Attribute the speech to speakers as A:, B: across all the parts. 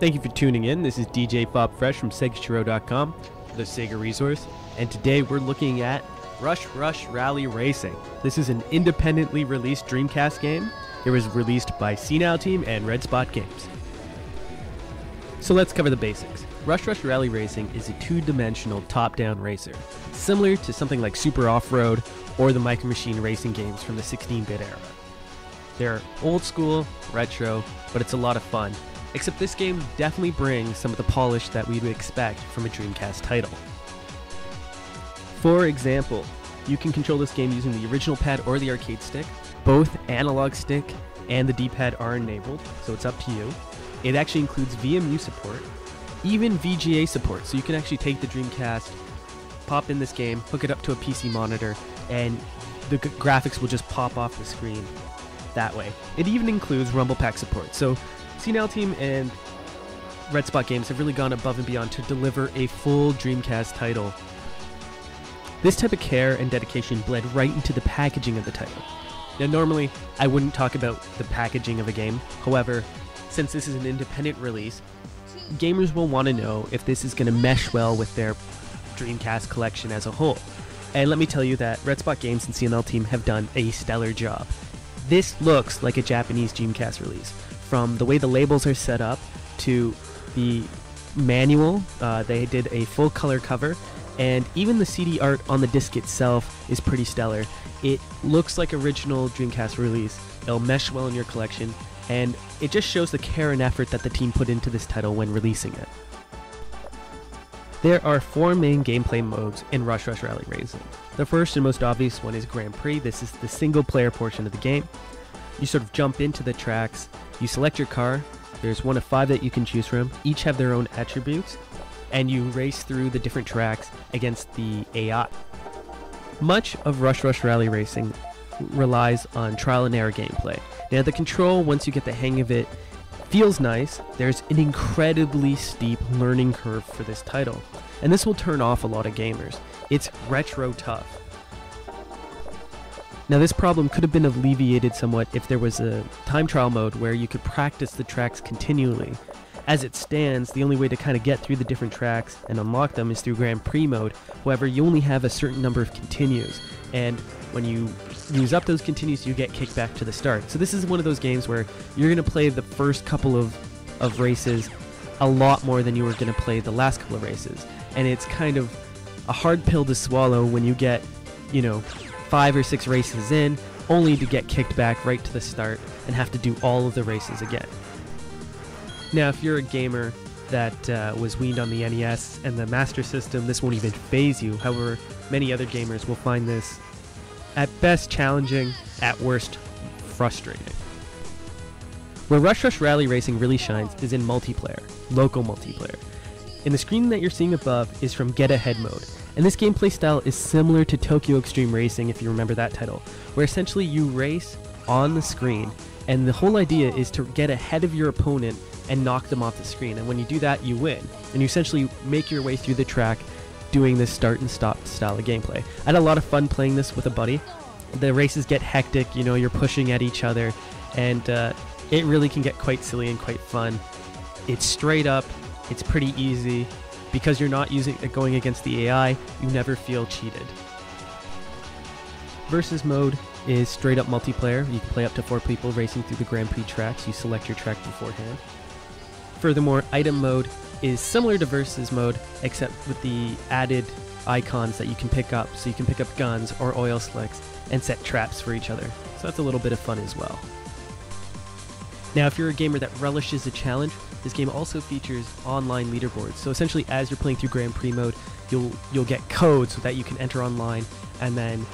A: Thank you for tuning in. This is DJ Bob Fresh from SegaShiro.com, the Sega resource, and today we're looking at Rush Rush Rally Racing. This is an independently released Dreamcast game. It was released by Senile Team and Red Spot Games. So let's cover the basics. Rush Rush Rally Racing is a two-dimensional top-down racer, similar to something like Super Off-Road or the Micro Machine racing games from the 16-bit era. They're old school, retro, but it's a lot of fun. Except this game definitely brings some of the polish that we would expect from a Dreamcast title. For example, you can control this game using the original pad or the arcade stick. Both analog stick and the D-pad are enabled, so it's up to you. It actually includes VMU support, even VGA support, so you can actually take the Dreamcast, pop in this game, hook it up to a PC monitor, and the graphics will just pop off the screen that way. It even includes Rumble Pack support, so Senile Team and Red Spot Games have really gone above and beyond to deliver a full Dreamcast title. This type of care and dedication bled right into the packaging of the title. Now normally, I wouldn't talk about the packaging of a game, however, since this is an independent release, gamers will want to know if this is going to mesh well with their Dreamcast collection as a whole. And let me tell you that Red Spot Games and Senile Team have done a stellar job. This looks like a Japanese Dreamcast release. From the way the labels are set up to the manual, they did a full color cover, and even the CD art on the disc itself is pretty stellar. It looks like original Dreamcast release. It'll mesh well in your collection, and it just shows the care and effort that the team put into this title when releasing it. There are four main gameplay modes in Rush Rush Rally Racing. The first and most obvious one is Grand Prix. This is the single player portion of the game. You sort of jump into the tracks, you select your car, there's one of 5 that you can choose from, each have their own attributes, and you race through the different tracks against the AI. Much of Rush Rush Rally Racing relies on trial and error gameplay. Now the control, once you get the hang of it, feels nice. There's an incredibly steep learning curve for this title, and this will turn off a lot of gamers. It's retro tough. Now this problem could have been alleviated somewhat if there was a time trial mode where you could practice the tracks continually. As it stands, the only way to kind of get through the different tracks and unlock them is through Grand Prix mode. However, you only have a certain number of continues, and when you use up those continues, you get kicked back to the start. So this is one of those games where you're going to play the first couple of races a lot more than you were going to play the last couple of races. And it's kind of a hard pill to swallow when you get, 5 or 6 races in, only to get kicked back right to the start and have to do all of the races again. Now, if you're a gamer that was weaned on the NES and the Master System, this won't even faze you. However, many other gamers will find this at best challenging, at worst frustrating. Where Rush Rush Rally Racing really shines is in multiplayer, local multiplayer. And the screen that you're seeing above is from Get Ahead mode. And this gameplay style is similar to Tokyo Extreme Racing, if you remember that title, where essentially you race on the screen, and the whole idea is to get ahead of your opponent and knock them off the screen. And when you do that, you win. And you essentially make your way through the track doing this start and stop style of gameplay. I had a lot of fun playing this with a buddy. The races get hectic, you're pushing at each other, and it really can get quite silly and quite fun. It's straight up, it's pretty easy. Because you're not going against the AI, you never feel cheated. Versus mode is straight up multiplayer. You can play up to 4 people racing through the Grand Prix tracks. You select your track beforehand. Furthermore, item mode is similar to versus mode, except with the added icons that you can pick up. So you can pick up guns or oil slicks and set traps for each other. So that's a little bit of fun as well. Now, if you're a gamer that relishes a challenge, this game also features online leaderboards. So essentially, as you're playing through Grand Prix mode, you'll get codes that you can enter online, and then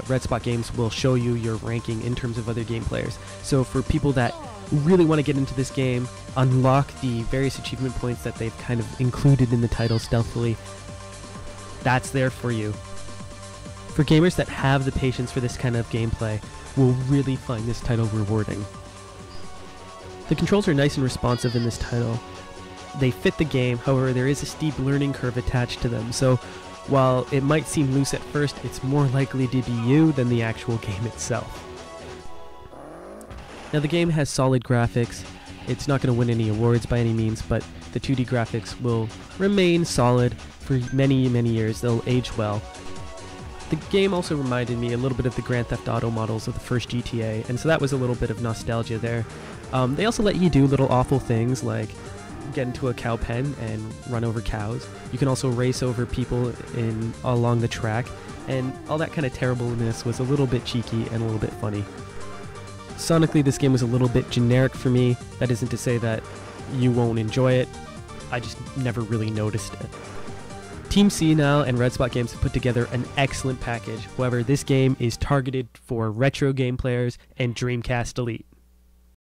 A: Red Spot Games will show you your ranking in terms of other game players. So for people that really want to get into this game, unlock the various achievement points that they've kind of included in the title stealthily, that's there for you. For gamers that have the patience for this kind of gameplay, will really find this title rewarding. The controls are nice and responsive in this title. They fit the game, however there is a steep learning curve attached to them, so while it might seem loose at first, it's more likely to be you than the actual game itself. Now the game has solid graphics, It's not going to win any awards by any means, but the 2D graphics will remain solid for many, many years. They'll age well. The game also reminded me a little bit of the Grand Theft Auto models of the first GTA, and so that was a little bit of nostalgia there. They also let you do little awful things like get into a cow pen and run over cows. You can also race over people along the track, and all that kind of terribleness was a little bit cheeky and a little bit funny. Sonically, this game was a little bit generic for me. That isn't to say that you won't enjoy it. I just never really noticed it. Team Senile and Red Spot Games have put together an excellent package. However, this game is targeted for retro game players and Dreamcast Elite.